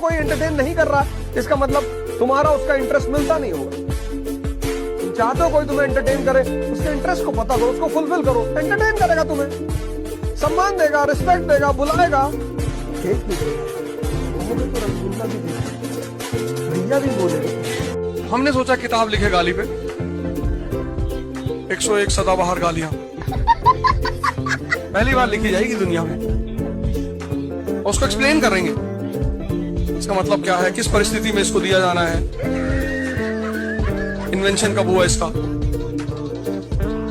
कोई एंटरटेन नहीं कर रहा, इसका मतलब तुम्हारा उसका इंटरेस्ट मिलता नहीं होगा। तुम चाहते हो कोई तुम्हें एंटरटेन करे, उसके इंटरेस्ट को पता करो, उसको फुलफिल करो, एंटरटेन करेगा तुम्हें, सम्मान देगा, रिस्पेक्ट देगा, बुलाएगा। केक भी देगा, तो रसगुल्ला भी देगा, भैया भी बोलेगा। हमने सोचा किताब लिखे गाली पे, 101 सदाबहार गालियां पहली बार लिखी जाएगी दुनिया में, और उसको एक्सप्लेन करेंगे इसका मतलब क्या है, किस परिस्थिति में इसको दिया जाना है, इन्वेंशन कब हुआ इसका,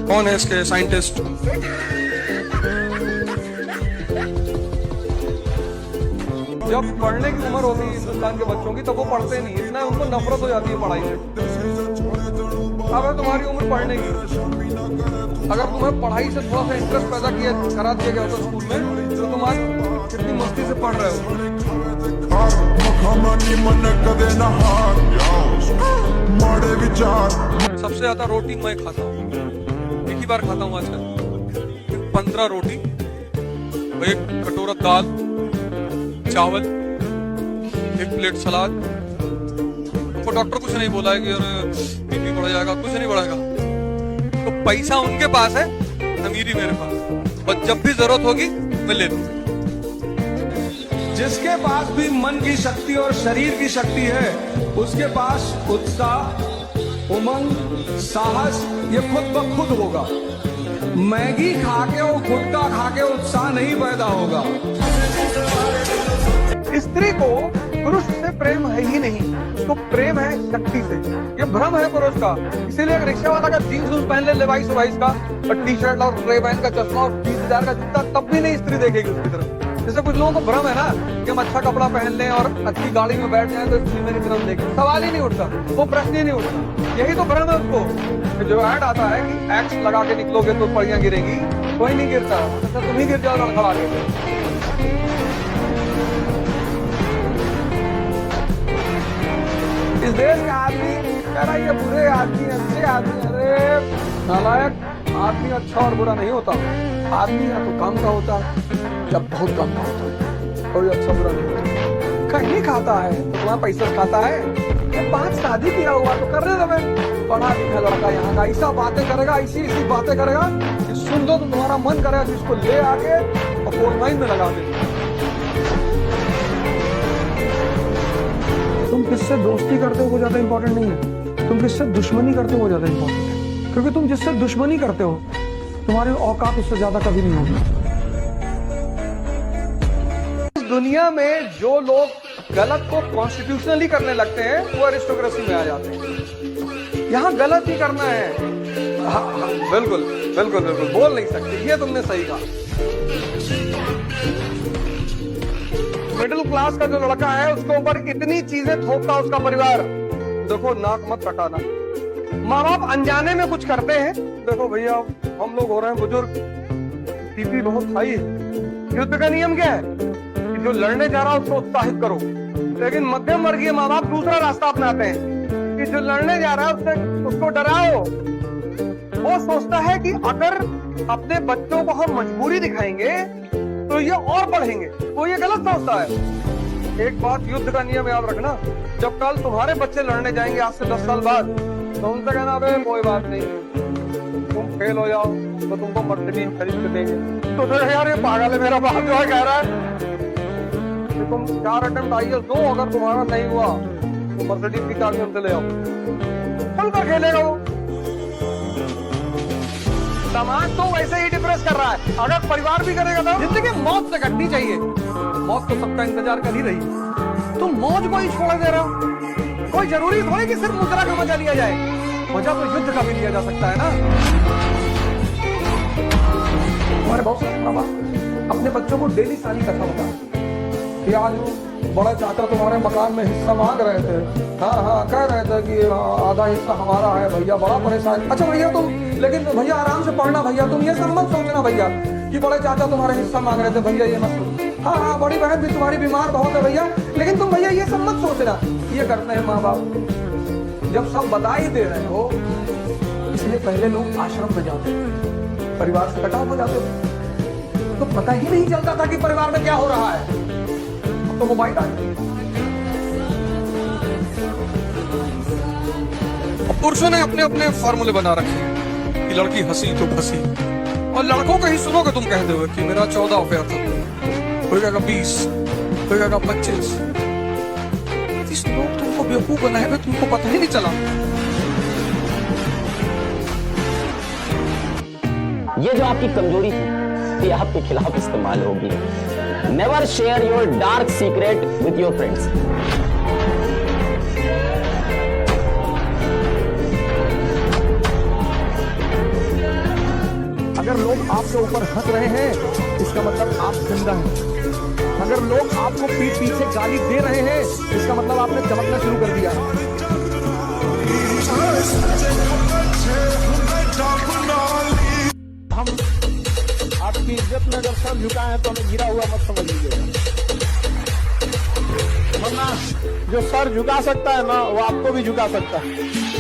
कौन है इसके साइंटिस्ट। जब पढ़ने की उम्र होती है हिंदुस्तान के बच्चों की, तब वो पढ़ते नहीं, इतना उनको नफरत हो जाती है पढ़ाई से। अगर तुम्हारी उम्र पढ़ने की, अगर तुम्हें पढ़ाई से थोड़ा सा इंटरेस्ट पैदा करा दिया गया होता स्कूल में, तो तुम आज कितनी मस्ती से पढ़ रहे हो। सबसे ज्यादा रोटी मैं खाता हूँ, एक ही बार खाता हूँ आजकल, 15 रोटी, एक कटोरा दाल चावल, एक प्लेट सलाद। तो डॉक्टर कुछ नहीं बोला है कि बीपी बढ़ जाएगा, कुछ नहीं बढ़ेगा। तो पैसा उनके पास है, अमीरी मेरे पास, और जब भी जरूरत होगी मैं ले लूंगा। जिसके पास भी मन की शक्ति और शरीर की शक्ति है, उसके पास उत्साह, उमंग, साहस ये खुद ब खुद होगा। मैगी खा के और गुटखा खा के उत्साह नहीं पैदा होगा। स्त्री को पुरुष से प्रेम है ही नहीं, उसको प्रेम है शक्ति से। ये भ्रम है पुरुष का। इसीलिए एक रिक्शा वाला का जीन्स पहन ले लेवाइस का, और टी शर्ट और रेबैन का चश्मा और 20,000 का जूता, तब भी नहीं स्त्री देखेगी उसकी तरफ। जैसे कुछ लोगों को भ्रम है ना कि हम अच्छा कपड़ा पहन लें और अच्छी गाड़ी में बैठ जाएं तो स्त्री मेरी तरफ देखें, सवाल ही नहीं उठता, वो प्रश्न ही नहीं उठता। यही तो भ्रम है उसको। जो ऐड आता है कि एक्स लगा के निकलोगे तो पड़ियां गिरेगी, कोई नहीं गिरता, अच्छा तुम ही गिर जाओ खड़ा के। इस देश का आदमी कह रहा है ये बुरे आदमी, अच्छे आदमी, अरे नालायक आदमी अच्छा और बुरा नहीं होता। आदमी या तो कम का होता है या बहुत कम का होता है, कोई अच्छा बुरा नहीं होता। कहीं खाता है तो तुम्हारा पैसा खाता है, 5 शादी किया हुआ तो करने दे। पढ़ा लिखा लड़का यहाँ का ऐसा बातें करेगा, ऐसी बातें करेगा कि सुन दो तो तुम्हारा मन करेगा कि इसको ले आके और फोन लाइन में लगा दे। तुम किससे दोस्ती करते हो वो ज्यादा इंपॉर्टेंट नहीं है, तुम किससे दुश्मनी करते हो वो ज्यादा इंपॉर्टेंट है। क्योंकि तुम जिससे दुश्मनी करते हो, तुम्हारी औकात उससे ज्यादा कभी नहीं होगी। इस दुनिया में जो लोग गलत को कॉन्स्टिट्यूशनली करने लगते हैं, वो एरिस्टोक्रेसी में आ जाते हैं। यहाँ गलत ही करना है। हाँ, बिल्कुल बिल्कुल बिल्कुल बोल नहीं सकते, ये तुमने सही कहा। मिडिल क्लास का जो लड़का है, उसके ऊपर इतनी चीजें थोपता उसका परिवार। देखो नाक मत कटाना, माँ बाप अनजाने में कुछ करते हैं। देखो भैया हम लोग हो रहे हैं बुजुर्ग, बीपी बहुत हाई है। युद्ध का नियम क्या है कि जो लड़ने जा रहा है उसको उत्साहित करो। लेकिन मध्यम वर्गीय माँ बाप दूसरा रास्ता अपनाते हैं कि जो लड़ने जा रहा है उसको डराओ। वो सोचता है कि अगर अपने बच्चों को हम मजबूरी दिखाएंगे तो ये और बढ़ेंगे, वो ये गलत सोचता है। एक बात युद्ध का नियम याद रखना, जब कल तुम्हारे बच्चे लड़ने जाएंगे आज से 10 साल बाद, तो उनसे कहना अबे कोई बात नहीं, तुम फेल हो जाओ तो तुमको मर्सिडीज खरीद के देंगे। तो यार ये पागल है, मेरा बाप जो है कह रहा है कि तुम 4 अटेम्प्ट IAS दो, अगर तुम्हारा नहीं हुआ तो मर्सिडीज की चाबी उनसे ले आओ। खुलकर खेलेगा वो। समाज तो वैसे ही डिप्रेस कर रहा है, अगर परिवार भी करेगा तो जिंदगी मौत से कटनी चाहिए। मौत तो सबका इंतजार कर ही रही है, तुम मौज को ही छोड़ दे रहे हो। कोई जरूरी थोड़ी कि सिर्फ मुद्रा का मजा लिया जाए, मजा तो युद्ध का भी लिया जा सकता है ना। हमारे बहुत सारे अपने बच्चों को डेली सारी कथा बता कि आज बड़ा चाचा तुम्हारे मकान में हिस्सा मांग रहे थे, हाँ कह रहे थे कि आधा हिस्सा हमारा है भैया, बड़ा परेशान। अच्छा भैया तुम, लेकिन भैया आराम से पढ़ना भैया, तुम ये सब मत सोचना भैया कि बड़े चाचा तुम्हारे हिस्सा मांग रहे थे भैया, ये मत सोचो। हाँ बड़ी बहन भी तुम्हारी बीमार बहुत है भैया, लेकिन तुम भैया ये सब मत सोचना। ये करते हैं माँ बाप जब सब बता ही दे रहे हो। इसलिए पहले लोग आश्रम में जाते, परिवार से कटाव हो जाते, तो पता ही नहीं चलता था कि परिवार में क्या हो रहा है। तो मोबाइल आ गया, पुरुषों ने अपने अपने फॉर्मूले बना रखे हैं कि लड़की हंसी तो फंसी, और लड़कों का ही सुनोगे तुम कहते हुए कि मेरा 14 अफेयर था, कोई कहेगा 20, कोई कहेगा 25। इस लोग तुमको बेवकूफ बनाए हुए, तुमको पता ही नहीं चला। ये जो आपकी कमजोरी थी ये आपके खिलाफ इस्तेमाल होगी। Never share your dark secret with your friends. अगर लोग आपके ऊपर हंस रहे हैं इसका मतलब आप जिंदा हैं। अगर लोग आपको पीठ पीछे गाली दे रहे हैं इसका मतलब आपने चमकना शुरू कर दिया। हम आपकी इज्जत में अगर सर झुकाए हैं तो हमें गिरा हुआ मत समझ लीजिएगा, वरना जो सर झुका सकता है ना वो आपको भी झुका सकता है।